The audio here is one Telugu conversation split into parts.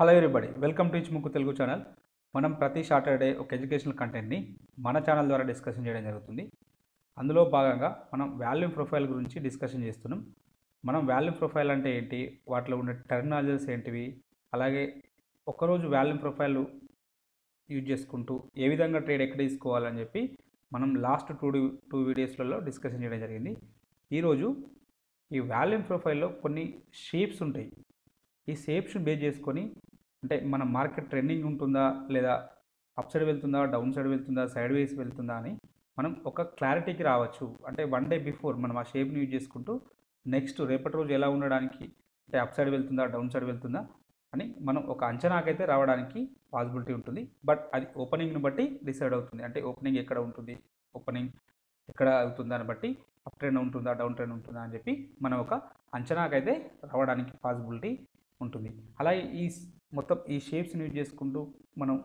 హలో ఎవ్రీబడి, వెల్కమ్ టు ఇచ్ముక్కు తెలుగు ఛానల్. మనం ప్రతి సాటర్డే ఒక ఎడ్యుకేషనల్ కంటెంట్ని మన ఛానల్ ద్వారా డిస్కషన్ చేయడం జరుగుతుంది. అందులో భాగంగా మనం వాల్యూమ్ ప్రొఫైల్ గురించి డిస్కషన్ చేస్తున్నాం. మనం వాల్యూమ్ ప్రొఫైల్ అంటే ఏంటి, వాటిలో ఉండే టెర్మినాలజీస్ ఏంటివి, అలాగే ఒకరోజు వాల్యూమ్ ప్రొఫైల్ యూజ్ చేసుకుంటూ ఏ విధంగా ట్రేడ్ ఎక్కడ తీసుకోవాలని చెప్పి మనం లాస్ట్ టూ వీడియోస్లలో డిస్కషన్ చేయడం జరిగింది. ఈరోజు ఈ వాల్యూమ్ ప్రొఫైల్లో కొన్ని షేప్స్ ఉంటాయి. ఈ షేప్స్ని బేస్ చేసుకొని అంటే మన మార్కెట్ ట్రెండింగ్ ఉంటుందా, లేదా అప్ సైడ్ వెళ్తుందా, డౌన్ సైడ్ వెళ్తుందా, సైడ్ వేస్ వెళ్తుందా అని మనం ఒక క్లారిటీకి రావచ్చు. అంటే వన్ డే బిఫోర్ మనం ఆ షేప్ని యూజ్ చేసుకుంటూ నెక్స్ట్ రేపటి రోజు ఎలా ఉండడానికి, అంటే అప్ సైడ్ వెళ్తుందా, డౌన్ సైడ్ వెళ్తుందా అని మనం ఒక అంచనాకైతే రావడానికి పాసిబిలిటీ ఉంటుంది. బట్ అది ఓపెనింగ్ని బట్టి డిసైడ్ అవుతుంది. అంటే ఓపెనింగ్ ఎక్కడ ఉంటుంది, ఓపెనింగ్ ఎక్కడ అవుతుందా అని బట్టి అప్ ట్రెండ్ ఉంటుందా, డౌన్ ట్రెండ్ ఉంటుందా అని చెప్పి మనం ఒక అంచనాకైతే రావడానికి పాసిబిలిటీ ఉంటుంది. అలాగే మొత్తం ఈ షేప్స్ని యూజ్ చేసుకుంటూ మనం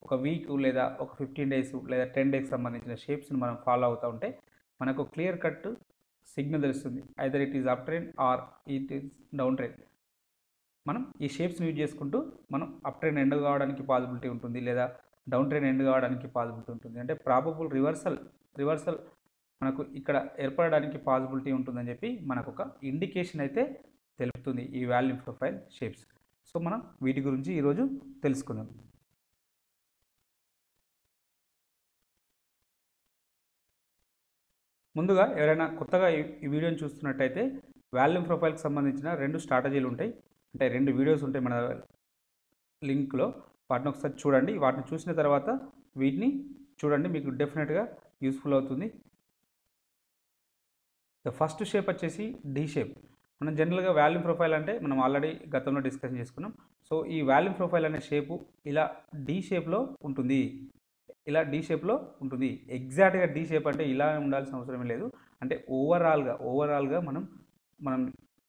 ఒక వీక్ లేదా ఒక 15 డేస్ లేదా 10 డేస్ సంబంధించిన షేప్స్ని మనం ఫాలో అవుతూ ఉంటే మనకు క్లియర్ కట్ సిగ్నల్ తెలుస్తుంది. Either it is up trend or it is down trend. మనం ఈ షేప్స్ని యూజ్ చేసుకుంటూ మనం అప్ ట్రెండ్ ఎండ్ కావడానికి పాసిబిలిటీ ఉంటుంది, లేదా డౌన్ ట్రెండ్ ఎండ్ కావడానికి పాసిబిలిటీ ఉంటుంది. అంటే ప్రాబబుల్ రివర్సల్ మనకు ఇక్కడ ఏర్పడడానికి పాసిబిలిటీ ఉంటుందని చెప్పి మనకు ఒక ఇండికేషన్ అయితే తెలుపుతుంది ఈ వాల్యూమ్ ప్రొఫైల్ షేప్స్. సో మనం వీటి గురించి ఈరోజు తెలుసుకుందాం. ముందుగా ఎవరైనా కొత్తగా ఈ వీడియోని చూస్తున్నట్టయితే వాల్యూమ్ ప్రొఫైల్కి సంబంధించిన 2 స్ట్రాటజీలు ఉంటాయి. అంటే 2 వీడియోస్ ఉంటాయి మన లింక్లో. వాటిని ఒకసారి చూడండి. వాటిని చూసిన తర్వాత వీటిని చూడండి, మీకు డెఫినెట్గా యూస్ఫుల్ అవుతుంది. ద ఫస్ట్ షేప్ వచ్చేసి డి షేప్. మనం జనరల్గా వాల్యూమ్ ప్రొఫైల్ అంటే మనం ఆల్రెడీ గతంలో డిస్కషన్ చేసుకున్నాం. సో ఈ వాల్యూమ్ ప్రొఫైల్ అనే షేపు ఇలా డి షేప్లో ఉంటుంది. ఇలా డి షేప్లో ఉంటుంది. ఎగ్జాక్ట్గా డి షేప్ అంటే ఇలా ఉండాల్సిన అవసరం లేదు. అంటే ఓవరాల్గా మనం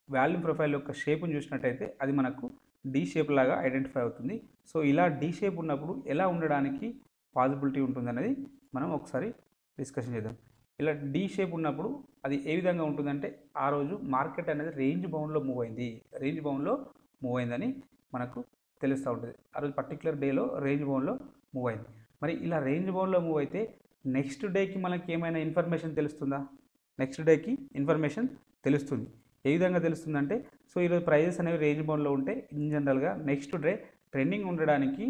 వాల్యూమ్ ప్రొఫైల్ యొక్క షేప్ని చూసినట్టయితే అది మనకు డి షేప్ లాగా ఐడెంటిఫై అవుతుంది. సో ఇలా డి షేప్ ఉన్నప్పుడు ఎలా ఉండడానికి పాసిబిలిటీ ఉంటుంది అనేది మనం ఒకసారి డిస్కషన్ చేద్దాం. ఇలా డి షేప్ ఉన్నప్పుడు అది ఏ విధంగా ఉంటుందంటే ఆ రోజు మార్కెట్ అనేది రేంజ్ బౌండ్లో మూవ్ అయిందని మనకు తెలుస్తూ ఉంటుంది. ఆ రోజు పర్టికులర్ డేలో రేంజ్ బౌండ్లో మూవ్ అయింది. మరి ఇలా రేంజ్ బౌండ్లో మూవ్ అయితే నెక్స్ట్ డేకి మనకి ఏమైనా ఇన్ఫర్మేషన్ తెలుస్తుందా? నెక్స్ట్ డేకి ఇన్ఫర్మేషన్ తెలుస్తుంది. ఏ విధంగా తెలుస్తుందంటే, సో ఈరోజు ప్రైజెస్ అనేవి రేంజ్ బౌండ్లో ఉంటే ఇన్ జనరల్గా నెక్స్ట్ డే ట్రెండింగ్ ఉండడానికి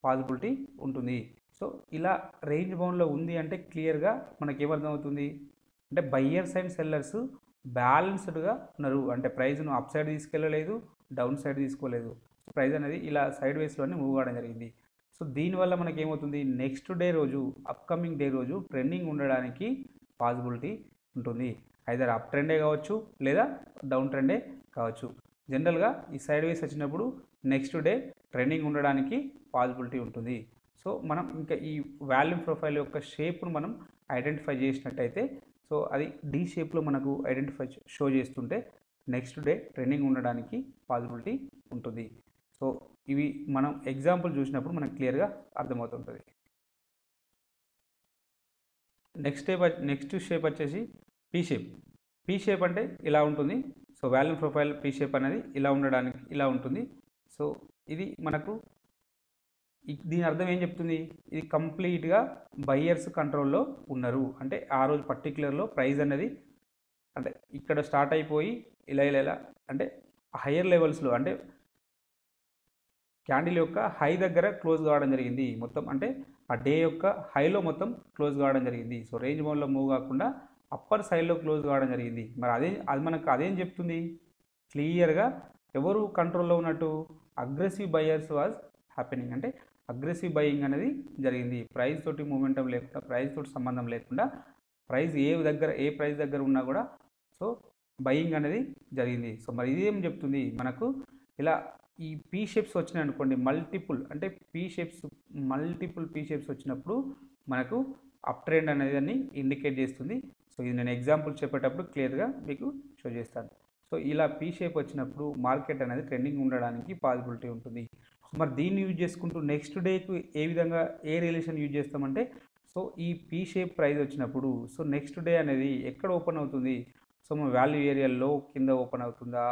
పాసిబిలిటీ ఉంటుంది. సో ఇలా రేంజ్ బౌండ్లో ఉంది అంటే క్లియర్గా మనకి ఏమర్థమవుతుంది అంటే బయ్యర్స్ అండ్ సెల్లర్స్ బ్యాలెన్స్డ్గా ఉన్నారు. అంటే ప్రైజ్ను అప్ సైడ్ తీసుకెళ్ళలేదు, డౌన్ సైడ్ తీసుకోలేదు. ప్రైజ్ అనేది ఇలా సైడ్ వేస్లోనే మూవ్ కావడం జరిగింది. సో దీనివల్ల మనకి ఏమవుతుంది, నెక్స్ట్ డే రోజు అప్కమింగ్ డే రోజు ట్రెండింగ్ ఉండడానికి పాసిబిలిటీ ఉంటుంది. ఐదర్ అప్ ట్రెండే కావచ్చు లేదా డౌన్ ట్రెండే కావచ్చు. జనరల్గా ఈ సైడ్ వేస్ వచ్చినప్పుడు నెక్స్ట్ డే ట్రెండింగ్ ఉండడానికి పాసిబిలిటీ ఉంటుంది. సో మనం ఇంకా ఈ వాల్యూమ్ ప్రొఫైల్ యొక్క షేప్ను మనం ఐడెంటిఫై చేసినట్టయితే, సో అది డి షేప్లో మనకు ఐడెంటిఫై షో చేస్తుంటే నెక్స్ట్ డే ట్రెండింగ్ ఉండడానికి పాసిబిలిటీ ఉంటుంది. సో ఇవి మనం ఎగ్జాంపుల్ చూసినప్పుడు మనకు క్లియర్గా అర్థమవుతుంటుంది. నెక్స్ట్ షేప్ వచ్చేసి పీ షేప్. పీ షేప్ అంటే ఇలా ఉంటుంది. So volume profile P shape అనేది ఇలా ఉంటుంది. సో ఇది మనకు దీని అర్థం ఏం చెప్తుంది, ఇది కంప్లీట్గా బయ్యర్స్ కంట్రోల్లో ఉన్నారు. అంటే ఆ రోజు పర్టికులర్లో ప్రైస్ అనేది అంటే ఇక్కడ స్టార్ట్ అయిపోయి ఇలా అంటే హయ్యర్ లెవెల్స్లో అంటే క్యాండిల్ యొక్క హై దగ్గర క్లోజ్ కావడం జరిగింది మొత్తం. అంటే ఆ డే యొక్క హైలో మొత్తం క్లోజ్ కావడం జరిగింది. సో రేంజ్ బౌండ్లో మూవ్ కాకుండా అప్పర్ సైడ్లో క్లోజ్ కావడం జరిగింది. మరి అది మనకు అదేం చెప్తుంది, క్లియర్గా ఎవరు కంట్రోల్లో ఉన్నట్టు, అగ్రెసివ్ బయర్స్ వాజ్ హ్యాపెనింగ్. అంటే అగ్రెసివ్ బయింగ్ అనేది జరిగింది. ప్రైస్ తోటి మూమెంటం లేకుండా, ప్రైస్ తోటి సంబంధం లేకుండా, ప్రైస్ ఏ ప్రైస్ దగ్గర ఉన్నా కూడా సో బయింగ్ అనేది జరిగింది. సో మరి ఇది ఏం చెప్తుంది మనకు, ఇలా ఈ పీ షేప్స్ వచ్చినాయి అనుకోండి, మల్టిపుల్ పీ షేప్స్ వచ్చినప్పుడు మనకు అప్ ట్రెండ్ అనేది ఇండికేట్ చేస్తుంది. సో ఇది నేను ఎగ్జాంపుల్ చెప్పేటప్పుడు క్లియర్గా మీకు షో చేస్తాను. సో ఇలా పీ షేప్ వచ్చినప్పుడు మార్కెట్ అనేది ట్రెండింగ్ ఉండడానికి పాసిబిలిటీ ఉంటుంది. మరి దీన్ని యూజ్ చేసుకుంటూ నెక్స్ట్ డేకు ఏ విధంగా రిలేషన్ యూజ్ చేస్తామంటే, సో ఈ పీ షేప్ ప్రైస్ వచ్చినప్పుడు సో నెక్స్ట్ డే అనేది ఎక్కడ ఓపెన్ అవుతుంది, సో మన వాల్యూ ఏరియా లో కింద ఓపెన్ అవుతుందా,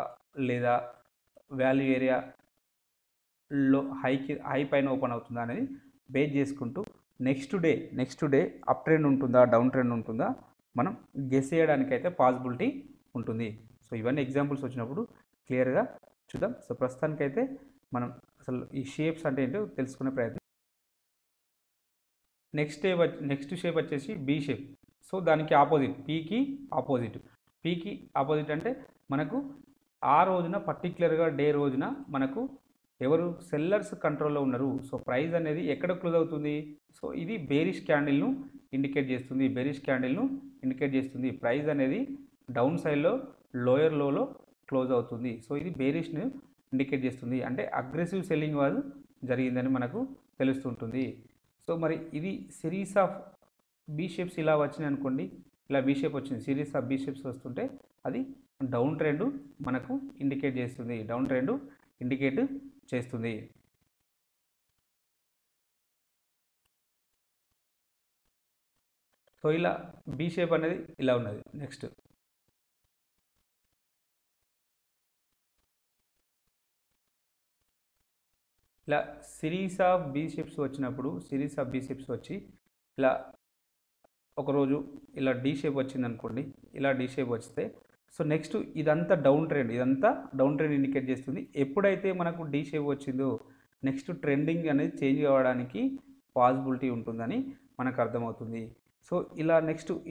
లేదా వాల్యూ ఏరియా హై పైన ఓపెన్ అవుతుందా అనేది బేస్ చేసుకుంటూ నెక్స్ట్ డే అప్ ట్రెండ్ ఉంటుందా డౌన్ ట్రెండ్ ఉంటుందా మనం గెస్ చేయడానికి అయితే పాసిబిలిటీ ఉంటుంది. సో ఇవన్నీ ఎగ్జాంపుల్స్ వచ్చినప్పుడు క్లియర్గా చూద్దాం. సో ప్రస్తుతానికైతే మనం అసలు ఈ షేప్స్ అంటే ఏంటో తెలుసుకునే ప్రయత్నం. నెక్స్ట్ షేప్ వచ్చేసి బీ షేప్. సో దానికి ఆపోజిట్, పీకి ఆపోజిట్ అంటే మనకు ఆ రోజున పర్టికులర్గా డే రోజున మనకు ఎవరు సెల్లర్స్ కంట్రోల్లో ఉన్నారు. సో ప్రైస్ అనేది ఎక్కడ క్లోజ్ అవుతుంది? సో ఇది బేరిష్ క్యాండిల్ను ఇండికేట్ చేస్తుంది. ప్రైస్ అనేది డౌన్ సైడ్లో లోయర్ లోలో క్లోజ్ అవుతుంది. సో ఇది బేరిష్ను ఇండికేట్ చేస్తుంది, అంటే అగ్రెసివ్ సెల్లింగ్ వాళ్ళు జరిగిందని మనకు తెలుస్తుంటుంది. సో మరి ఇది సిరీస్ ఆఫ్ బీ షేప్స్ ఇలా వచ్చినాయి అనుకోండి, ఇలా బీ షేప్ వచ్చింది, సిరీస్ ఆఫ్ బీ షేప్స్ వస్తుంటే అది డౌన్ ట్రెండ్ మనకు ఇండికేట్ చేస్తుంది. సో ఇలా బీ షేప్ అనేది ఇలా ఉన్నది. నెక్స్ట్ ఇలా సిరీస్ ఆఫ్ బీ షేప్స్ వచ్చి ఇలా ఒకరోజు ఇలా డీ షేప్ వచ్చింది అనుకోండి, ఇలా డీ షేప్ వస్తే సో నెక్స్ట్ ఇదంతా డౌన్ ట్రెండ్ ఇండికేట్ చేస్తుంది. ఎప్పుడైతే మనకు డీ షేప్ వచ్చిందో నెక్స్ట్ ట్రెండింగ్ అనేది చేంజ్ కావడానికి పాసిబిలిటీ ఉంటుందని మనకు అర్థమవుతుంది. సో ఇలా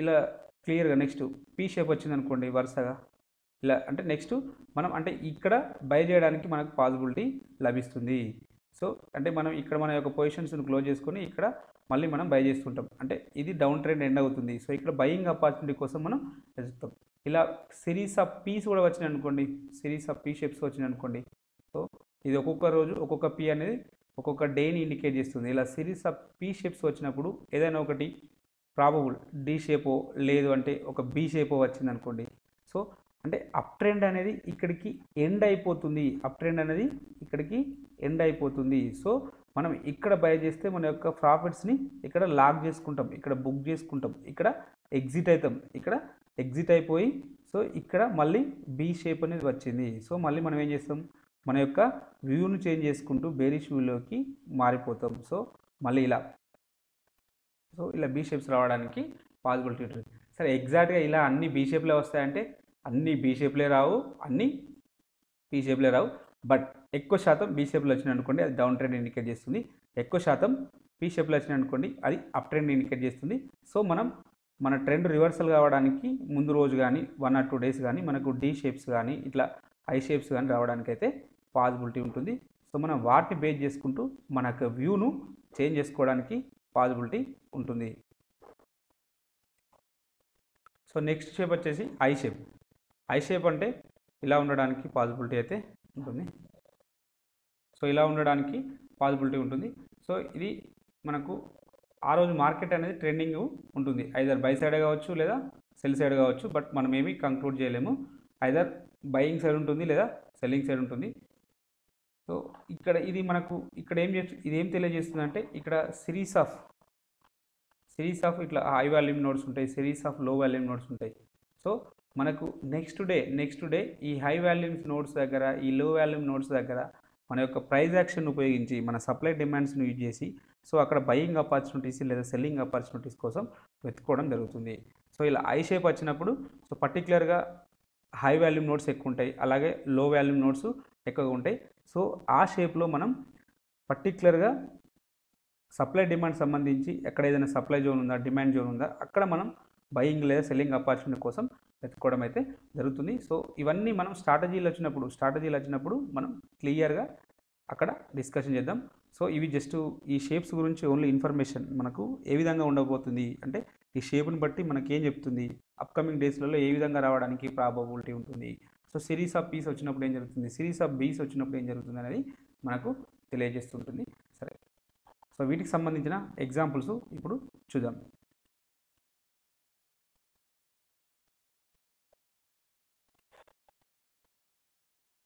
ఇలా క్లియర్గా నెక్స్ట్ పీ షేప్ వచ్చింది అనుకోండి వరుసగా ఇలా, అంటే నెక్స్ట్ మనం అంటే ఇక్కడ బై చేయడానికి మనకు పాసిబిలిటీ లభిస్తుంది. సో అంటే మనం ఇక్కడ మన యొక్క పొజిషన్స్ని క్లోజ్ చేసుకొని ఇక్కడ మళ్ళీ మనం బై చేస్తుంటాం, అంటే ఇది డౌన్ ట్రెండ్ ఎండ్ అవుతుంది. సో ఇక్కడ బయింగ్ ఆపర్చునిటీ కోసం మనం వెతుకుతాం. ఇలా సిరీస్ ఆఫ్ పీస్ కూడా వచ్చినాయి అనుకోండి, సిరీస్ ఆఫ్ పీ షేప్స్ వచ్చినాయి అనుకోండి, సో ఇది ఒక్కొక్క రోజు ఒక్కొక్క పీ అనేది ఒక్కొక్క డేని ఇండికేట్ చేస్తుంది. ఇలా సిరీస్ ఆఫ్ పీ షేప్స్ వచ్చినప్పుడు ఏదైనా ఒకటి ప్రాబబుల్ డీ షేపో లేదు అంటే ఒక బీ షేపో వచ్చింది అనుకోండి, సో అంటే అప్ ట్రెండ్ అనేది ఇక్కడికి ఎండ్ అయిపోతుంది. సో మనం ఇక్కడ బై చేస్తే మన యొక్క ప్రాఫిట్స్ని ఇక్కడ లాక్ చేసుకుంటాం, ఇక్కడ బుక్ చేసుకుంటాం, ఇక్కడ ఎగ్జిట్ అయిపోయి సో ఇక్కడ మళ్ళీ బీ షేప్ అనేది వచ్చింది. సో మళ్ళీ మనం ఏం చేస్తాం, మన యొక్క వ్యూను చేంజ్ చేసుకుంటూ బేరిష్ వ్యూలోకి మారిపోతాం. సో మళ్ళీ ఇలా బీ షేప్స్ రావడానికి పాసిబిలిటీ ఉంటుంది. సరే ఎగ్జాక్ట్గా ఇలా అన్ని బీ షేప్లే వస్తాయంటే అన్ని బీ షేప్లే రావు, అన్ని పీ షేప్లే రావు. బట్ ఎక్కువ శాతం బీ షేప్లో వచ్చినాయి అనుకోండి అది డౌన్ ట్రెండ్ ఇండికేట్ చేస్తుంది, ఎక్కువ శాతం పీ షేప్లో వచ్చినాయి అనుకోండి అది అప్ ట్రెండ్ ఇండికేట్ చేస్తుంది. సో మన ట్రెండ్ రివర్సల్ కావడానికి ముందు రోజు కానీ 1 or 2 days కానీ మనకు డీ షేప్స్ కానీ ఇట్లా ఐ షేప్స్ కానీ రావడానికి అయితే పాసిబిలిటీ ఉంటుంది. సో మనం వాటిని బేస్ చేసుకుంటూ మన యొక్క వ్యూను చేంజ్ చేసుకోవడానికి పాసిబిలిటీ ఉంటుంది. సో నెక్స్ట్ షేప్ వచ్చేసి ఐ షేప్ అంటే ఇలా ఉండడానికి పాసిబిలిటీ అయితే ఉంటుంది. సో ఇలా ఉండడానికి పాసిబిలిటీ ఉంటుంది. సో ఇది మనకు ఆ రోజు మార్కెట్ అనేది ట్రెండింగ్ ఉంటుంది, ఐదర్ బై సైడ్ కావచ్చు లేదా సెల్ సైడ్ కావచ్చు. బట్ మనం ఏమీ కంక్లూడ్ చేయలేము, ఐదర్ బయింగ్ సైడ్ ఉంటుంది లేదా సెల్లింగ్ సైడ్ ఉంటుంది. సో ఇక్కడ ఇది మనకు ఇక్కడ ఏం తెలియజేస్తుంది అంటే ఇక్కడ సిరీస్ ఆఫ్ ఇట్లా హై వాల్యూమ్ నోట్స్ ఉంటాయి, సిరీస్ ఆఫ్ లో వాల్యూమ్ నోట్స్ ఉంటాయి. సో మనకు నెక్స్ట్ డే ఈ హై వాల్యూమ్ నోట్స్ దగ్గర ఈ లో వాల్యూమ్ నోట్స్ దగ్గర మన యొక్క ప్రైస్ యాక్షన్ ఉపయోగించి మన సప్లై డిమాండ్స్ని యూజ్ చేసి సో అక్కడ బయింగ్ ఆపర్చునిటీస్ లేదా సెల్లింగ్ ఆపర్చునిటీస్ కోసం వెతుక్కోవడం జరుగుతుంది. సో ఇలా ఐ షేప్ వచ్చినప్పుడు సో పర్టికులర్గా హై వాల్యూమ్ నోట్స్ ఎక్కువ ఉంటాయి, అలాగే లో వాల్యూమ్ నోట్స్ ఎక్కువగా ఉంటాయి. సో ఆ షేప్లో మనం పర్టికులర్గా సప్లై డిమాండ్ సంబంధించి ఎక్కడ ఏదైనా సప్లై జోన్ ఉందా, డిమాండ్ జోన్ ఉందా, అక్కడ మనం బయింగ్ లేదా సెల్లింగ్ ఆపర్చునిటీ కోసం వెతుక్కోవడం అయితే జరుగుతుంది. సో ఇవన్నీ మనం స్ట్రాటజీలు వచ్చినప్పుడు మనం క్లియర్గా అక్కడ డిస్కషన్ చేద్దాం. సో ఇవి జస్ట్ ఈ షేప్స్ గురించి ఓన్లీ ఇన్ఫర్మేషన్, మనకు ఏ విధంగా ఉండబోతుంది అంటే ఈ షేప్ని బట్టి మనకేం చెప్తుంది, అప్కమింగ్ డేస్లలో ఏ విధంగా రావడానికి ప్రాబబిలిటీ ఉంటుంది. సో సిరీస్ ఆఫ్ పీస్ వచ్చినప్పుడు ఏం జరుగుతుంది, సిరీస్ ఆఫ్ బీస్ వచ్చినప్పుడు ఏం జరుగుతుంది అనేది మనకు తెలియజేస్తుంటుంది. సరే, సో వీటికి సంబంధించిన ఎగ్జాంపుల్స్ ఇప్పుడు చూద్దాం.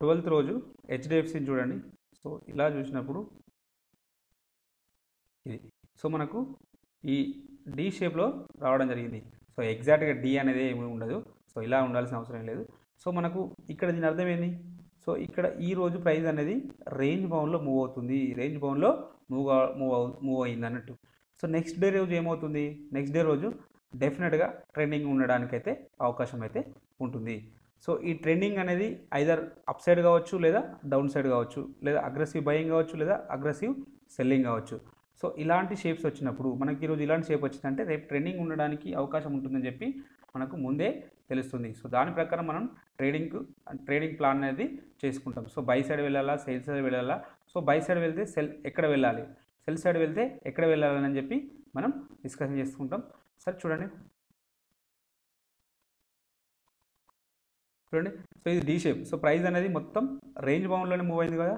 12th రోజు హెచ్డిఎఫ్సిని చూడండి. సో ఇలా చూసినప్పుడు ఇది సో మనకు ఈ డి షేప్లో రావడం జరిగింది. సో ఎగ్జాక్ట్గా డి అనేది ఏమి ఉండదు, సో ఇలా ఉండాల్సిన అవసరం లేదు. సో మనకు ఇక్కడ దీని అర్థం ఏంది, సో సో ఇక్కడ ఈ రోజు ప్రైస్ అనేది రేంజ్ బౌండ్లో మూవ్ అవుతుంది, రేంజ్ బౌండ్లో మూవ్ అయింది అన్నట్టు. సో నెక్స్ట్ డే రోజు ఏమవుతుంది, నెక్స్ట్ డే రోజు డెఫినెట్గా ట్రెండింగ్ ఉండడానికైతే అవకాశం అయితే ఉంటుంది. సో ఈ ట్రెండింగ్ అనేది ఐదర్ అప్ సైడ్ కావచ్చు, లేదా డౌన్ సైడ్ కావచ్చు, లేదా అగ్రెసివ్ బయింగ్ కావచ్చు, లేదా అగ్రెసివ్ సెల్లింగ్ కావచ్చు. సో ఇలాంటి షేప్స్ వచ్చినప్పుడు మనకి ఈరోజు ఇలాంటి షేప్ వచ్చిందంటే రేపు ట్రెండింగ్ ఉండడానికి అవకాశం ఉంటుందని చెప్పి మనకు ముందే తెలుస్తుంది. సో దాని ప్రకారం మనం ట్రేడింగ్ ప్లాన్ అనేది చేసుకుంటాం. సో బై సైడ్ వెళ్ళాలా, సెల్ సైడ్ వెళ్ళాలా, సో బై సైడ్ వెళ్తే సెల్ ఎక్కడ వెళ్ళాలి, సెల్ సైడ్ వెళ్తే ఎక్కడ వెళ్ళాలని చెప్పి మనం డిస్కషన్ చేసుకుంటాం. సరే చూడండి, సో ఇది డి షేప్. సో ప్రైస్ అనేది మొత్తం రేంజ్ బౌండ్లోనే మూవ్ అయింది కదా,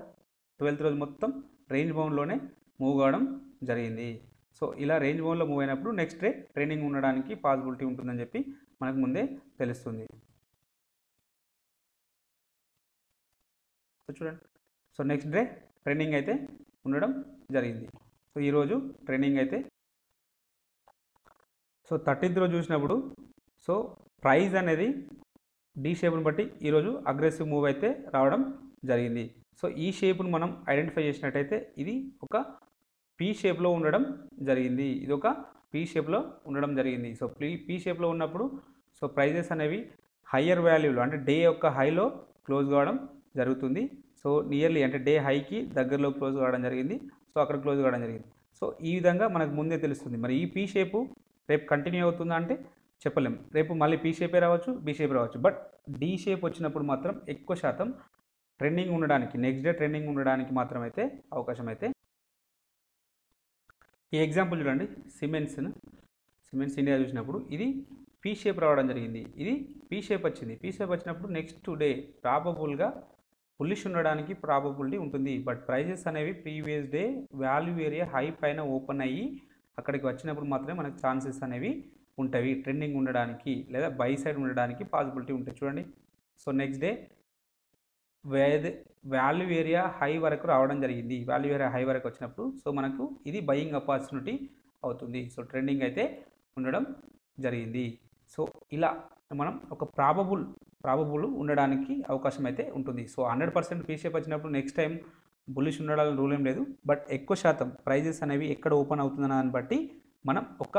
12th రోజు మొత్తం రేంజ్ బౌండ్లోనే మూవ్ కావడం జరిగింది. సో ఇలా రేంజ్ బౌండ్లో మూవ్ అయినప్పుడు నెక్స్ట్ డే ట్రెండింగ్ ఉండడానికి పాసిబిలిటీ ఉంటుందని చెప్పి మనకు ముందే తెలుస్తుంది. సో చూడండి, సో నెక్స్ట్ డే ట్రెండింగ్ అయితే ఉండడం జరిగింది. సో ఈరోజు ట్రెండింగ్ అయితే సో 13th రోజు చూసినప్పుడు సో ప్రైస్ అనేది డి షేప్ను బట్టి ఈరోజు అగ్రెసివ్ మూవ్ అయితే రావడం జరిగింది. సో ఈ షేప్ను మనం ఐడెంటిఫై చేసినట్టయితే ఇది ఒక పీ షేప్లో ఉండడం జరిగింది, ఇది ఒక పీ షేప్లో ఉండడం జరిగింది. సో పీ షేప్లో ఉన్నప్పుడు సో ప్రైజెస్ అనేవి హయ్యర్ వాల్యూలో అంటే డే యొక్క హైలో క్లోజ్ కావడం జరుగుతుంది. సో నియర్లీ అంటే డే హైకి దగ్గరలో క్లోజ్ కావడం జరిగింది, సో అక్కడ క్లోజ్ కావడం జరిగింది. సో ఈ విధంగా మనకు ముందే తెలుస్తుంది. మరి ఈ పీ షేపు రేపు కంటిన్యూ అవుతుందా అంటే చెప్పలేం, రేపు మళ్ళీ పీ షేపే రావచ్చు, బీ షేప్ రావచ్చు. బట్ డి షేప్ వచ్చినప్పుడు మాత్రం ఎక్కువ శాతం ట్రెండింగ్ ఉండడానికి, నెక్స్ట్ డే ట్రెండింగ్ ఉండడానికి మాత్రం అయితే అవకాశం అయితే. ఈ ఎగ్జాంపుల్ చూడండి, సిమెంట్స్ ఇండియా చూసినప్పుడు ఇది పీ షేప్ రావడం జరిగింది, ఇది పీ షేప్ వచ్చింది. పీ షేప్ వచ్చినప్పుడు నెక్స్ట్ డే ప్రాబబుల్గా బుల్లిష్ ఉండడానికి ప్రాబబిలిటీ ఉంటుంది. బట్ ప్రైజెస్ అనేవి previous day value area high పైన ఓపెన్ అయ్యి అక్కడికి వచ్చినప్పుడు మాత్రమే మనకు ఛాన్సెస్ అనేవి ఉంటాయి ట్రెండింగ్ ఉండడానికి, లేదా బై సైడ్ ఉండడానికి పాసిబిలిటీ ఉంటాయి. చూడండి, so next day value area high వరకు రావడం జరిగింది, వాల్యూ ఏరియా హై వరకు వచ్చినప్పుడు సో మనకు ఇది బయింగ్ ఆపర్చునిటీ అవుతుంది. సో ట్రెండింగ్ అయితే ఉండడం జరిగింది. సో ఇలా మనం ఒక ప్రాబబుల్ ఉండడానికి అవకాశం అయితే ఉంటుంది. సో 100% పీ షేప్ వచ్చినప్పుడు నెక్స్ట్ టైం బుల్లిష్ ఉండాలని రూల్ ఏం లేదు. బట్ ఎక్కువ శాతం ప్రైజెస్ అనేవి ఎక్కడ ఓపెన్ అవుతుందని దాన్ని బట్టి మనం ఒక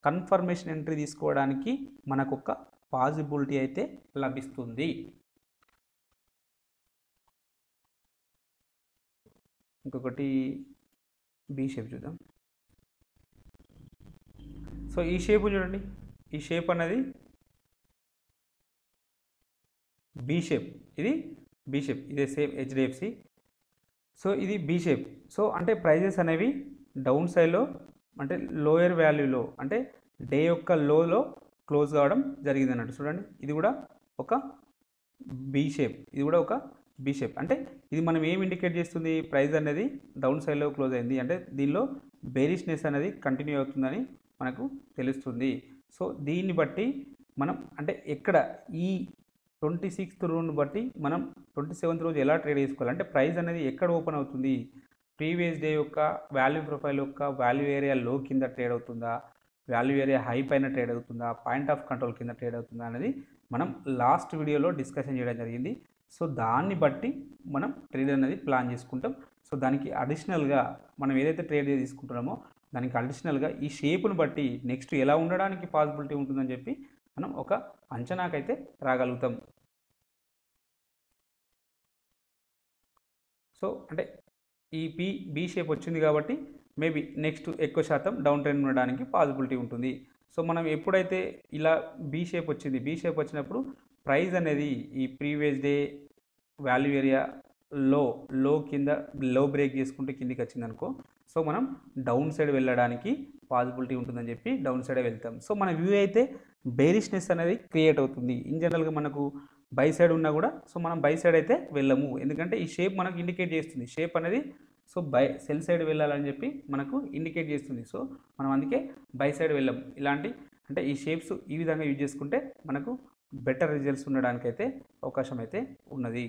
కన్ఫర్మేషన్ ఎంట్రీ తీసుకోవడానికి మనకు ఒక పాసిబిలిటీ అయితే లభిస్తుంది. ఇంకొకటి బీ షేప్ చూద్దాం. సో ఈ షేప్ చూడండి, ఈ షేప్ అనేది బీ షేప్, ఇది బీ షేప్, ఇదే సేమ్ హెచ్డిఎఫ్సి. సో ఇది బీ షేప్. సో అంటే ప్రైజెస్ అనేవి డౌన్ సైడ్లో అంటే లోయర్ వాల్యూలో అంటే డే యొక్క లోలో క్లోజ్ కావడం జరిగింది అన్నట్టు. చూడండి, ఇది కూడా ఒక బీ షేప్, ఇది కూడా ఒక బీ షేప్. అంటే ఇది మనం ఏం ఇండికేట్ చేస్తుంది, ప్రైస్ అనేది డౌన్ సైడ్లో క్లోజ్ అయింది అంటే దీనిలో బేరిష్నెస్ అనేది కంటిన్యూ అవుతుందని మనకు తెలుస్తుంది. సో దీన్ని బట్టి మనం అంటే ఎక్కడ ఈ 26th రోజును బట్టి మనం 27th రోజు ఎలా ట్రేడ్ చేసుకోవాలి అంటే ప్రైస్ అనేది ఎక్కడ ఓపెన్ అవుతుంది, ప్రీవియస్ డే యొక్క వాల్యూ ప్రొఫైల్ యొక్క వాల్యూ ఏరియా లో కింద ట్రేడ్ అవుతుందా, వాల్యూ ఏరియా హై పైన ట్రేడ్ అవుతుందా, పాయింట్ ఆఫ్ కంట్రోల్ కింద ట్రేడ్ అవుతుందా అనేది మనం లాస్ట్ వీడియోలో డిస్కషన్ చేయడం జరిగింది. సో దాన్ని బట్టి మనం ట్రేడ్ అనేది ప్లాన్ చేసుకుంటాం. సో దానికి అడిషనల్గా మనం ఏదైతే ట్రేడ్ తీసుకుంటున్నామో దానికి అడిషనల్గా ఈ షేప్ను బట్టి నెక్స్ట్ ఎలా ఉండడానికి పాసిబిలిటీ ఉంటుందని చెప్పి మనం ఒక అంచనాకైతే రాగలుగుతాం. సో అంటే ఈ బీ షేప్ వచ్చింది కాబట్టి మేబీ నెక్స్ట్ ఎక్కువ శాతం డౌన్ ట్రెండ్ ఉండడానికి పాసిబిలిటీ ఉంటుంది. సో మనం ఎప్పుడైతే ఇలా బీ షేప్ వచ్చినప్పుడు ప్రైస్ అనేది ఈ ప్రీవియస్ డే వాల్యూ ఏరియా లో కింద బ్రేక్ చేసుకుంటే కిందికి వచ్చింది అనుకో, సో మనం డౌన్ సైడ్ వెళ్ళడానికి పాసిబిలిటీ ఉంటుందని చెప్పి డౌన్ సైడే వెళ్తాం. సో మన వ్యూ అయితే బేరిష్నెస్ అనేది క్రియేట్ అవుతుంది. ఇన్ జనరల్గా మనకు బై సైడ్ ఉన్నా కూడా సో మనం బై సైడ్ అయితే వెళ్ళము, ఎందుకంటే ఈ షేప్ మనకు ఇండికేట్ చేస్తుంది, షేప్ అనేది సో సెల్ సైడ్ వెళ్ళాలని చెప్పి మనకు ఇండికేట్ చేస్తుంది. సో మనం అందుకే బై సైడ్ వెళ్ళాము. ఇలాంటి అంటే ఈ షేప్స్ ఈ విధంగా యూజ్ చేసుకుంటే మనకు బెటర్ రిజల్ట్స్ ఉండడానికి అయితే అవకాశం అయితే ఉన్నది.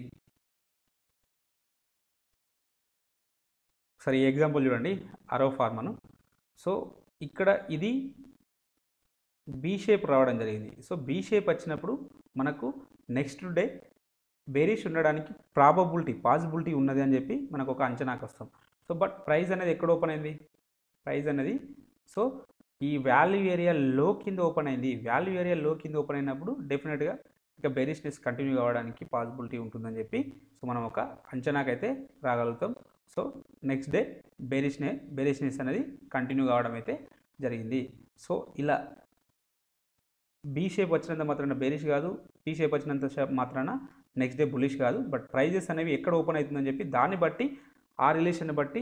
సరే, ఈ ఎగ్జాంపుల్ చూడండి, అరో ఫార్మను. సో ఇక్కడ ఇది బీ షేప్ రావడం జరిగింది. సో బీ షేప్ వచ్చినప్పుడు మనకు నెక్స్ట్ డే బేరిష్ ఉండడానికి పాసిబిలిటీ ఉన్నది అని చెప్పి మనకు ఒక అంచనాకు వస్తాం. సో బట్ ప్రైస్ అనేది ఎక్కడ ఓపెన్ అయింది, ప్రైస్ అనేది సో ఈ వాల్యూ ఏరియా లో కింద ఓపెన్ అయింది. వాల్యూ ఏరియా లో కింద ఓపెన్ అయినప్పుడు డెఫినెట్గా ఇక బేరిష్నెస్ కంటిన్యూ కావడానికి పాసిబిలిటీ ఉంటుందని చెప్పి సో మనం ఒక అంచనాకైతే రాగలుగుతాం. సో నెక్స్ట్ డే బేరిష్నెస్ అనేది కంటిన్యూ కావడం అయితే జరిగింది. సో ఇలా బీ షేప్ వచ్చినంత మాత్రాన బేరిష్ కాదు, పీ షేప్ వచ్చినంత మాత్రాన నెక్స్ట్ డే బులిష్ కాదు. బట్ ప్రైజెస్ అనేవి ఎక్కడ ఓపెన్ అవుతుందని చెప్పి దాన్ని బట్టి ఆ రిలేషన్ బట్టి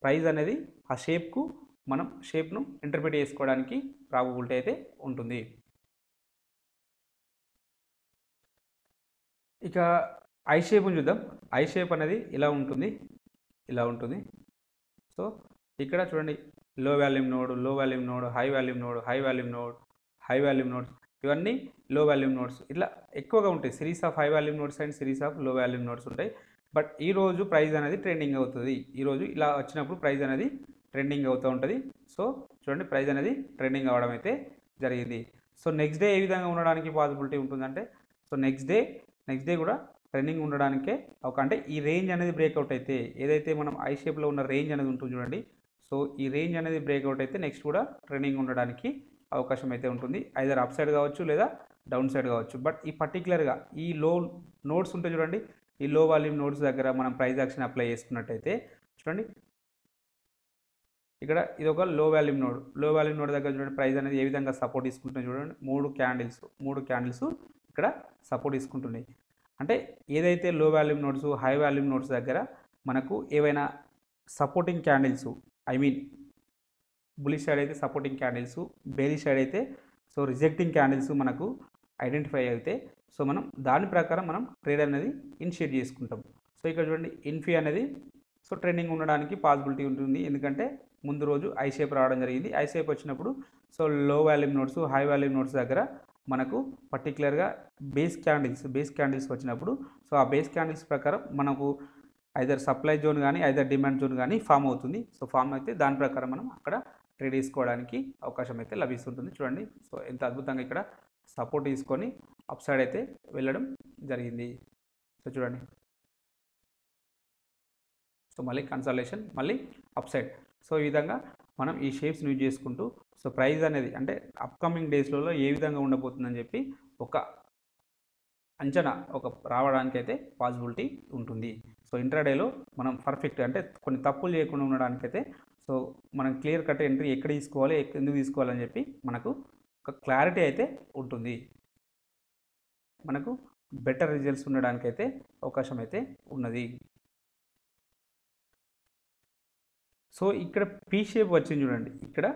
ప్రైస్ అనేది ఆ షేప్ను ఇంటర్ప్రిట్ చేసుకోవడానికి ప్రాబబిలిటీ అయితే ఉంటుంది. ఇక ఐ షేప్ని చూద్దాం. ఐ షేప్ అనేది ఇలా ఉంటుంది. సో ఇక్కడ చూడండి, లో volume node, high volume node ఇవన్నీ లో వాల్యూమ్ నోడ్స్ ఇట్లా ఎక్కువగా ఉంటాయి. Series of high volume nodes and series of లో వాల్యూమ్ నోడ్స్ ఉంటాయి. బట్ ఈరోజు ప్రైస్ అనేది ట్రెండింగ్ అవుతుంది. ఈరోజు ఇలా వచ్చినప్పుడు ప్రైస్ అనేది ట్రెండింగ్ అవుతూ ఉంటుంది. సో చూడండి, ప్రైస్ అనేది ట్రెండింగ్ అవ్వడం అయితే జరిగింది. సో నెక్స్ట్ డే ఏ విధంగా ఉండడానికి పాసిబిలిటీ ఉంటుందంటే, సో నెక్స్ట్ డే కూడా ట్రెండింగ్ ఉండడానికే అంటే ఈ రేంజ్ అనేది బ్రేక్అవుట్ అయితే, ఏదైతే మనం ఐ షేప్లో ఉన్న రేంజ్ అనేది ఉంటుంది చూడండి, సో ఈ రేంజ్ అనేది బ్రేక్అవుట్ అయితే నెక్స్ట్ కూడా ట్రెండింగ్ ఉండడానికి అవకాశం అయితే ఉంటుంది. ఐదర్ అప్ సైడ్ కావచ్చు లేదా డౌన్ సైడ్ కావచ్చు. బట్ ఈ పర్టికులర్గా ఈ లో నోడ్స్ ఉంటాయి చూడండి, ఈ లో వాల్యూమ్ నోడ్స్ దగ్గర మనం ప్రైస్ యాక్షన్ అప్లై చేసుకున్నట్టయితే చూడండి, ఇక్కడ ఇది ఒక లో వాల్యూమ్ నోడ్ దగ్గర చూడండి ప్రైస్ అనేది ఏ విధంగా సపోర్ట్ తీసుకుంటుంది చూడండి. మూడు క్యాండిల్స్ ఇక్కడ సపోర్ట్ తీసుకుంటున్నాయి. అంటే ఏదైతే లో volume nodes, high volume nodes దగ్గర మనకు ఏవైనా సపోర్టింగ్ క్యాండిల్స్, బులిష్ సైడ్ అయితే సపోర్టింగ్ క్యాండిల్స్, బేరిష్ సైడ్ అయితే సో రిజెక్టింగ్ క్యాండిల్స్ మనకు ఐడెంటిఫై అయితే సో మనం దాని ప్రకారం మనం ట్రేడ్ అనేది ఇనిషియేట్ చేసుకుంటాం. సో ఇక్కడ చూడండి, ఇన్ఫీ అనేది సో ట్రెండింగ్ ఉండడానికి పాసిబిలిటీ ఉంటుంది. ఎందుకంటే ముందు రోజు ఐ షేప్ రావడం జరిగింది. ఐ షేప్ వచ్చినప్పుడు సో లో volume nodes, high volume nodes దగ్గర మనకు పర్టికులర్గా బేస్ క్యాండిల్స్ వచ్చినప్పుడు సో ఆ బేస్ క్యాండిల్స్ ప్రకారం మనకు ఐదర్ సప్లై జోన్ కానీ ఐదర్ డిమాండ్ జోన్ కానీ ఫామ్ అవుతుంది. సో ఫామ్ అయితే దాని ప్రకారం మనం అక్కడ ట్రేడ్ చేసుకోవడానికి అవకాశం అయితే లభిస్తుంటుంది. చూడండి, సో ఎంత అద్భుతంగా ఇక్కడ సపోర్ట్ తీసుకొని అప్ సైడ్ అయితే వెళ్ళడం జరిగింది. సో చూడండి, సో మళ్ళీ కన్సల్టేషన్, మళ్ళీ అప్ సైడ్. సో ఈ విధంగా మనం ఈ షేప్స్ యూజ్ చేసుకుంటూ సో ప్రైస్ అనేది అంటే అప్కమింగ్ డేస్లలో ఏ విధంగా ఉండబోతుందని చెప్పి ఒక అంచనా రావడానికి అయితే పాసిబిలిటీ ఉంటుంది. సో ఇంట్రాడేలో మనం పర్ఫెక్ట్ అంటే కొన్ని తప్పులు చేయకుండా ఉండడానికైతే సో మనం క్లియర్ కట్ ఎంట్రీ ఎక్కడ తీసుకోవాలి, ఎందుకు తీసుకోవాలని చెప్పి మనకు ఒక క్లారిటీ అయితే ఉంటుంది. మనకు బెటర్ రిజల్ట్స్ ఉండడానికైతే అవకాశం అయితే ఉన్నది. సో ఇక్కడ పీ షేప్ వచ్చింది చూడండి, ఇక్కడ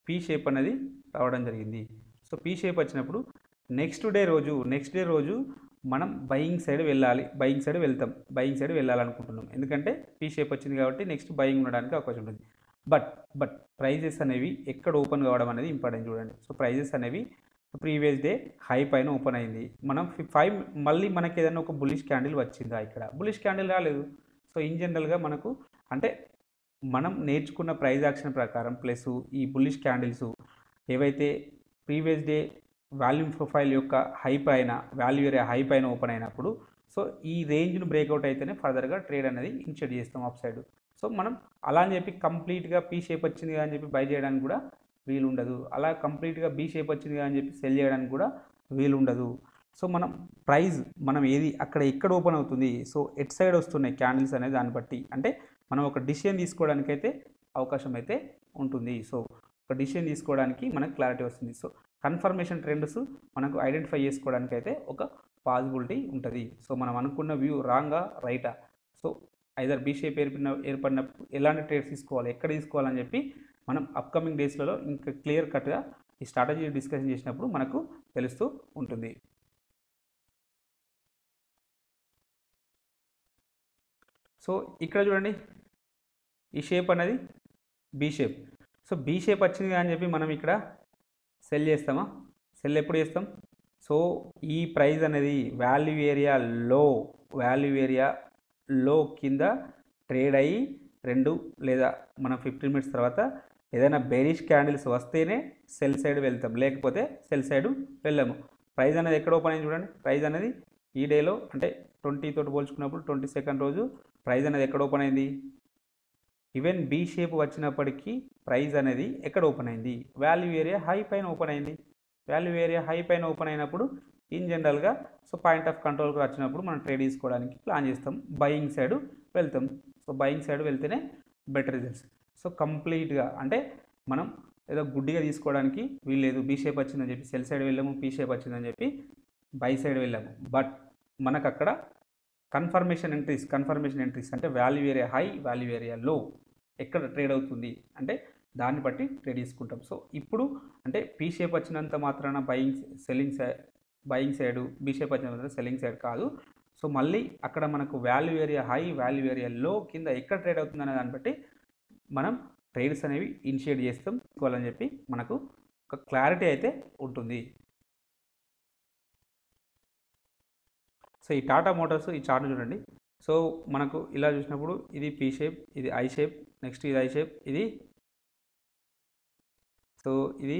పీ షేప్ అనేది రావడం జరిగింది. సో పీ షేప్ వచ్చినప్పుడు నెక్స్ట్ డే రోజు మనం బయింగ్ సైడ్ వెళ్ళాలనుకుంటున్నాం. ఎందుకంటే పీ షేప్ వచ్చింది కాబట్టి నెక్స్ట్ బయింగ్ ఉండడానికి అవకాశం ఉంటుంది. బట్ ప్రైజెస్ అనేవి ఎక్కడ ఓపెన్ కావడం అనేది ఇంపార్టెంట్ చూడండి. సో ప్రైజెస్ అనేవి ప్రీవియస్ డే హై పైన ఓపెన్ అయింది. మనం 5 మళ్ళీ మనకి ఏదైనా ఒక బులిష్ క్యాండిల్ వచ్చిందా, ఇక్కడ బులిష్ క్యాండిల్ రాలేదు. సో ఇన్ జనరల్గా మనకు అంటే మనం నేర్చుకున్న ప్రైజ్ యాక్షన్ ప్రకారం ప్లస్ ఈ బులిష్ క్యాండిల్స్ ఏవైతే ప్రీవియస్ డే వాల్యూమ్ ప్రొఫైల్ యొక్క వాల్యూ ఏరియా హై పైన ఓపెన్ అయినప్పుడు సో ఈ రేంజ్ను బ్రేక్అవుట్ అయితేనే ఫర్దర్గా ట్రేడ్ అనేది ఇనిషియేట్ చేస్తాం అప్ సైడ్. సో మనం అలా అని చెప్పి కంప్లీట్గా పీ షేప్ వచ్చింది అని చెప్పి బై చేయడానికి కూడా వీలు ఉండదు. అలా కంప్లీట్గా బీ షేప్ వచ్చింది అని చెప్పి సెల్ చేయడానికి కూడా వీలు ఉండదు. సో మనం ఏది అక్కడ ఎక్కడ ఓపెన్ అవుతుంది, సో ఎట్ సైడ్ వస్తున్నాయి క్యాండిల్స్ అనేది దాన్ని బట్టి అంటే మనం ఒక డిసిషన్ తీసుకోవడానికైతే అవకాశం అయితే ఉంటుంది. సో ఒక డిసిషన్ తీసుకోవడానికి మనకు క్లారిటీ వస్తుంది. సో కన్ఫర్మేషన్ ట్రెండ్స్ మనకు ఐడెంటిఫై చేసుకోవడానికి అయితే ఒక పాసిబిలిటీ ఉంటుంది. సో మనం అనుకున్న వ్యూ రాంగా రైటా, సో ఐదర్ బీ షేప్ ఏర్పడినప్పుడు ఎలాంటి ట్రేడ్స్ తీసుకోవాలి, ఎక్కడ తీసుకోవాలని చెప్పి మనం అప్కమింగ్ డేస్లలో ఇంకా క్లియర్ కట్గా ఈ స్ట్రాటజీ డిస్కషన్ చేసినప్పుడు మనకు తెలుస్తూ ఉంటుంది. సో ఇక్కడ చూడండి, ఈ షేప్ అనేది B shape. So B shape వచ్చింది అని చెప్పి మనం ఇక్కడ సెల్ చేస్తామా, సెల్ ఎప్పుడు చేస్తాం, సో ఈ ప్రైస్ అనేది వాల్యూ ఏరియా లో కింద ట్రేడ్ అయ్యి 2 లేదా మనం 15 మినిట్స్ తర్వాత ఏదైనా బేరిష్ క్యాండిల్స్ వస్తేనే సెల్ సైడ్ వెళ్తాం, లేకపోతే సెల్ సైడ్ వెళ్ళాము. ప్రైస్ అనేది ఎక్కడ ఓపెన్ అయింది చూడండి, ప్రైస్ అనేది ఈ డేలో అంటే 20 తోటి పోల్చుకున్నప్పుడు 22nd రోజు ప్రైస్ అనేది ఎక్కడ ఓపెన్ అయింది? ఈవెన్ బీ షేప్ వచ్చినప్పటికీ ప్రైస్ అనేది ఎక్కడ ఓపెన్ అయింది? వాల్యూ ఏరియా హై పైన ఓపెన్ అయింది. వాల్యూ ఏరియా హై పైన ఓపెన్ అయినప్పుడు ఇన్ జనరల్గా సో పాయింట్ ఆఫ్ కంట్రోల్కి వచ్చినప్పుడు మనం ట్రేడ్ తీసుకోవడానికి ప్లాన్ చేస్తాం, బయింగ్ సైడ్ వెళ్తాం. సో బయింగ్ సైడ్ వెళ్తేనే బెటర్ రిజల్ట్స్. సో కంప్లీట్గా అంటే మనం ఏదో గుడ్డిగా తీసుకోవడానికి వీల్లేదు. బీ షేప్ వచ్చిందని చెప్పి సెల్ సైడ్ వెళ్ళాము, పీ షేప్ వచ్చిందని చెప్పి బై సైడ్ వెళ్ళాము. బట్ మనకు అక్కడ కన్ఫర్మేషన్ ఎంట్రీస్ అంటే value area high, value area లో ఎక్కడ ట్రేడ్ అవుతుంది అంటే దాన్ని బట్టి ట్రేడ్ తీసుకుంటాం. సో ఇప్పుడు అంటే పీ షేప్ వచ్చినంత మాత్రాన బయింగ్ సైడ్, బీ షేప్ వచ్చినంత సెల్లింగ్ సైడ్ కాదు. సో మళ్ళీ అక్కడ మనకు value area high, value area లో కింద ఎక్కడ ట్రేడ్ అవుతుంది అనే దాన్ని బట్టి మనం ట్రేడ్స్ అనేవి ఇనిషియేట్ చేస్తాం అని చెప్పి మనకు ఒక క్లారిటీ అయితే ఉంటుంది. సో ఈ టాటా మోటార్స్ ఈ చార్ట్ చూడండి. సో మనకు ఇలా చూసినప్పుడు ఇది పీ షేప్, ఇది ఐ షేప్, నెక్స్ట్ ఇది ఐ షేప్, ఇది సో ఇది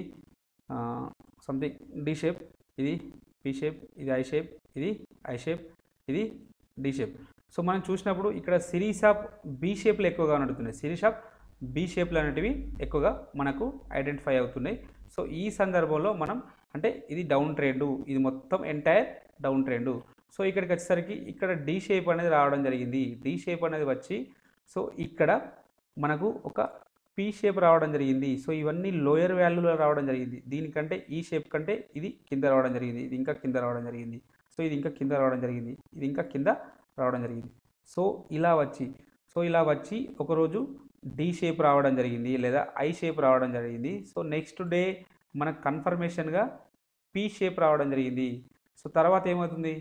సంథింగ్ డి షేప్, ఇది పీ షేప్, ఇది ఐ షేప్, ఇది ఐ షేప్, ఇది డి షేప్. సో మనం చూసినప్పుడు ఇక్కడ సిరీస్ ఆఫ్ బీ షేప్లు ఎక్కువగా నడుతున్నాయి. సిరీస్ ఆఫ్ బీ షేప్లు అనేటివి ఎక్కువగా మనకు ఐడెంటిఫై అవుతున్నాయి. సో ఈ సందర్భంలో మనం అంటే ఇది డౌన్ ట్రెండ్, ఇది మొత్తం ఎంటైర్ డౌన్ ట్రెండ్. సో ఇక్కడికి వచ్చేసరికి ఇక్కడ డి షేప్ అనేది రావడం జరిగింది. డి షేప్ అనేది వచ్చి సో ఇక్కడ మనకు ఒక పీ షేప్ రావడం జరిగింది. సో ఇవన్నీ లోయర్ వాల్యూలో రావడం జరిగింది. దీనికంటే ఈ షేప్ కంటే ఇది కింద రావడం జరిగింది, ఇది ఇంకా కింద రావడం జరిగింది, సో ఇది ఇంకా కింద రావడం జరిగింది, ఇది ఇంకా కింద రావడం జరిగింది. సో ఇలా వచ్చి ఒకరోజు డి షేప్ రావడం జరిగింది లేదా ఐ షేప్ రావడం జరిగింది. సో నెక్స్ట్ డే మనకు కన్ఫర్మేషన్గా పీ షేప్ రావడం జరిగింది. సో తర్వాత ఏమవుతుంది?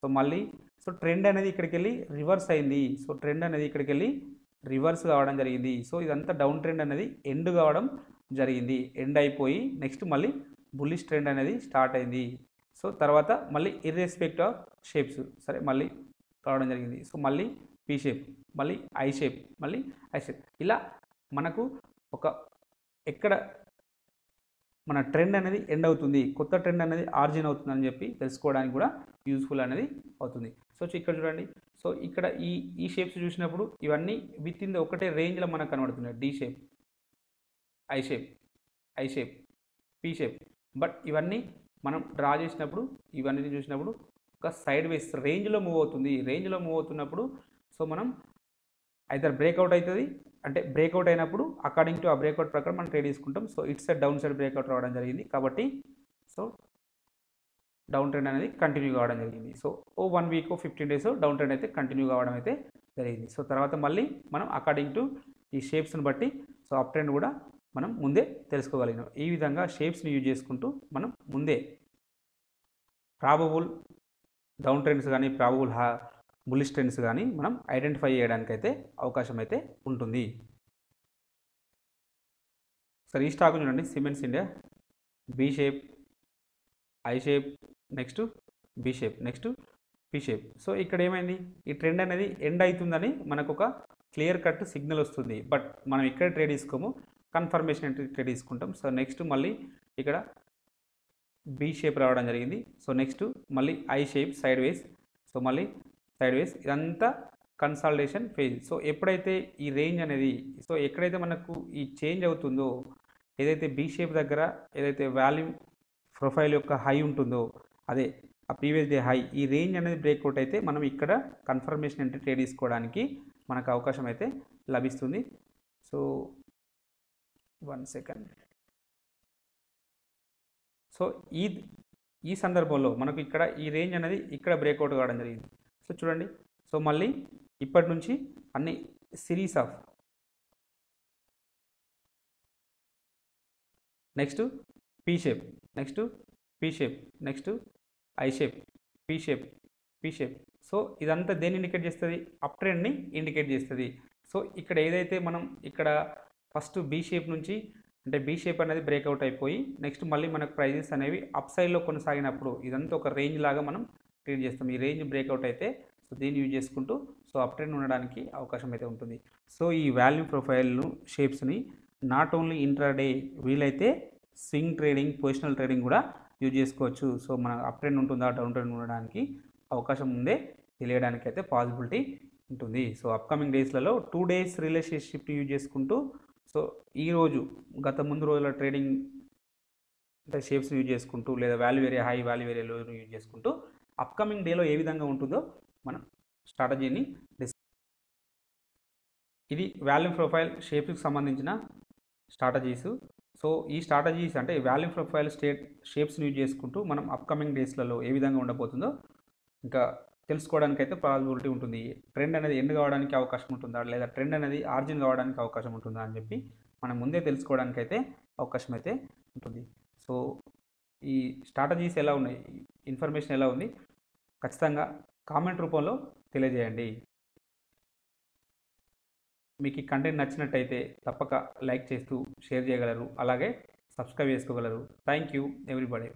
సో మళ్ళీ సో ట్రెండ్ అనేది ఇక్కడికి వెళ్ళి రివర్స్ అయింది. సో ట్రెండ్ అనేది ఇక్కడికి వెళ్ళి రివర్స్ కావడం జరిగింది. సో ఇదంతా డౌన్ ట్రెండ్ అనేది ఎండ్ కావడం జరిగింది. ఎండ్ అయిపోయి నెక్స్ట్ మళ్ళీ బుల్లిష్ ట్రెండ్ అనేది స్టార్ట్ అయింది. సో తర్వాత మళ్ళీ ఇర్రెస్పెక్ట్ ఆఫ్ షేప్స్ సరే మళ్ళీ రావడం జరిగింది. సో మళ్ళీ పీ షేప్, మళ్ళీ ఐ షేప్, మళ్ళీ ఐ షేప్. ఇలా మనకు ఒక ఎక్కడ మన ట్రెండ్ అనేది ఎండ్ అవుతుంది, కొత్త ట్రెండ్ అనేది ఆరిజిన్ అవుతుంది అని చెప్పి తెలుసుకోవడానికి కూడా యూస్ఫుల్ అనేది అవుతుంది. సో ఇక్కడ చూడండి. సో ఇక్కడ ఈ షేప్స్ చూసినప్పుడు ఇవన్నీ విత్ ఇన్ ద ఒకటే రేంజ్లో మనకు కనబడుతున్నాయి. D shape, I shape, P shape. But ఇవన్నీ మనం డ్రా చేసినప్పుడు ఇవన్నీ చూసినప్పుడు ఒక సైడ్ వేస్ రేంజ్లో మూవ్ అవుతుంది. రేంజ్లో మూవ్ అవుతున్నప్పుడు సో మనం ఐదర్ బ్రేక్అవుట్ అవుతుంది, అంటే బ్రేక్అవుట్ అయినప్పుడు అకార్డింగ్ టు ఆ బ్రేక్అవుట్ ప్రకారం మనం ట్రేడ్ తీసుకుంటాం. So it side down side breakout రావడం జరిగింది కాబట్టి సో డౌన్ ట్రెండ్ అనేది కంటిన్యూ కావడం జరిగింది. So 1 week 15 days down trend అయితే కంటిన్యూ కావడం అయితే జరిగింది. సో తర్వాత మళ్ళీ మనం అకార్డింగ్ టు ఈ షేప్స్ని బట్టి సో అప్ ట్రెండ్ కూడా మనం ముందే తెలుసుకోగలిగినాం. ఈ విధంగా షేప్స్ని యూజ్ చేసుకుంటూ మనం ముందే ప్రాబబుల్ డౌన్ ట్రెండ్స్ కానీ ప్రాబబుల్ బుల్లిష్ ట్రెండ్స్ కానీ మనం ఐడెంటిఫై చేయడానికైతే అవకాశం అయితే ఉంటుంది. సరే ఈ స్టాక్ చూడండి, cements India B shape, I shape, next B shape, next P shape. So ఇక్కడ ఏమైంది? ఈ ట్రెండ్ అనేది ఎండ్ అవుతుందని మనకు ఒక క్లియర్ కట్ సిగ్నల్ వస్తుంది. బట్ మనం ఇక్కడ ట్రేడ్ తీసుకోము, కన్ఫర్మేషన్ ట్రేడ్ తీసుకుంటాం. సో నెక్స్ట్ మళ్ళీ ఇక్కడ బీ షేప్ రావడం జరిగింది. సో నెక్స్ట్ మళ్ళీ I shape sideways, so మళ్ళీ సైడ్ వేస్. ఇదంతా కన్సాలిడేషన్ ఫేజ్. సో ఎప్పుడైతే ఈ రేంజ్ అనేది సో ఎక్కడైతే మనకు ఈ చేంజ్ అవుతుందో, ఏదైతే బీ షేప్ దగ్గర ఏదైతే వాల్యూమ్ ప్రొఫైల్ యొక్క హై ఉంటుందో అదే ఆ ప్రీవియస్ డే హై, ఈ రేంజ్ అనేది బ్రేక్అవుట్ అయితే మనం ఇక్కడ కన్ఫర్మేషన్ ఎంట్రీ ట్రేడ్ తీసుకోవడానికి మనకు అవకాశం అయితే లభిస్తుంది. So 1 second. సో ఈ సందర్భంలో మనకు ఇక్కడ ఈ రేంజ్ అనేది ఇక్కడ బ్రేక్అవుట్ కావడం జరిగింది. సో చూడండి. సో మళ్ళీ ఇప్పటి నుంచి అన్ని series of next P shape, next P shape, next I shape, P shape, P shape. So ఇదంతా దేన్ని ఇండికేట్ చేస్తుంది? అప్ ట్రెండ్ని ఇండికేట్ చేస్తుంది. సో ఇక్కడ ఏదైతే మనం ఇక్కడ ఫస్ట్ బీ షేప్ నుంచి అంటే బీ షేప్ అనేది బ్రేక్అవుట్ అయిపోయి నెక్స్ట్ మళ్ళీ మనకు ప్రైజెస్ అనేవి అప్ సైడ్లో కొనసాగినప్పుడు ఇదంతా ఒక రేంజ్ లాగా మనం ట్రేడ్ చేస్తాం. ఈ రేంజ్ బ్రేక్అవుట్ అయితే సో దీన్ని యూజ్ చేసుకుంటూ సో అప్ ట్రెండ్ ఉండడానికి అవకాశం అయితే ఉంటుంది. సో ఈ వాల్యూ ప్రొఫైల్ను షేప్స్ని నాట్ ఓన్లీ ఇంట్రాడే, వీలైతే స్వింగ్ ట్రేడింగ్, పొజిషనల్ ట్రేడింగ్ కూడా యూజ్ చేసుకోవచ్చు. సో మన అప్ ట్రెండ్ ఉంటుందా డౌన్ ట్రెండ్ ఉండడానికి అవకాశం ముందే తెలియడానికి అయితే పాసిబిలిటీ ఉంటుంది. సో అప్కమింగ్ డేస్లలో 2 డేస్ రిలేషన్షిప్ని యూజ్ చేసుకుంటూ, సో ఈరోజు గత ముందు రోజుల ట్రేడింగ్ అంటే షేప్స్ని యూజ్ చేసుకుంటూ, లేదా value area high, value area లోని యూజ్ చేసుకుంటూ అప్కమింగ్ డేలో ఏ విధంగా ఉంటుందో మనం స్ట్రాటజీని ఇది వాల్యూమ్ ప్రొఫైల్ షేప్స్కి సంబంధించిన స్ట్రాటజీస్. సో ఈ స్ట్రాటజీస్ అంటే వాల్యూమ్ ప్రొఫైల్ షేప్స్ని యూజ్ చేసుకుంటూ మనం అప్కమింగ్ డేస్లలో ఏ విధంగా ఉండబోతుందో ఇంకా తెలుసుకోవడానికి అయితే పాసిబిలిటీ ఉంటుంది. ట్రెండ్ అనేది ఎండ్ కావడానికి అవకాశం ఉంటుందా, లేదా ట్రెండ్ అనేది ఆర్జిన్ కావడానికి అవకాశం ఉంటుందా అని చెప్పి మనం ముందే తెలుసుకోవడానికి అయితే అవకాశం అయితే ఉంటుంది. సో ఈ స్ట్రాటజీస్ ఎలా ఉన్నాయి, ఇన్ఫర్మేషన్ ఎలా ఉంది, ఖచ్చితంగా కామెంట్ రూపంలో తెలియజేయండి. మీకు ఈ కంటెంట్ నచ్చినట్టయితే తప్పక లైక్ చేస్తూ షేర్ చేయగలరు, అలాగే సబ్స్క్రైబ్ చేసుకోగలరు. Thank you everybody.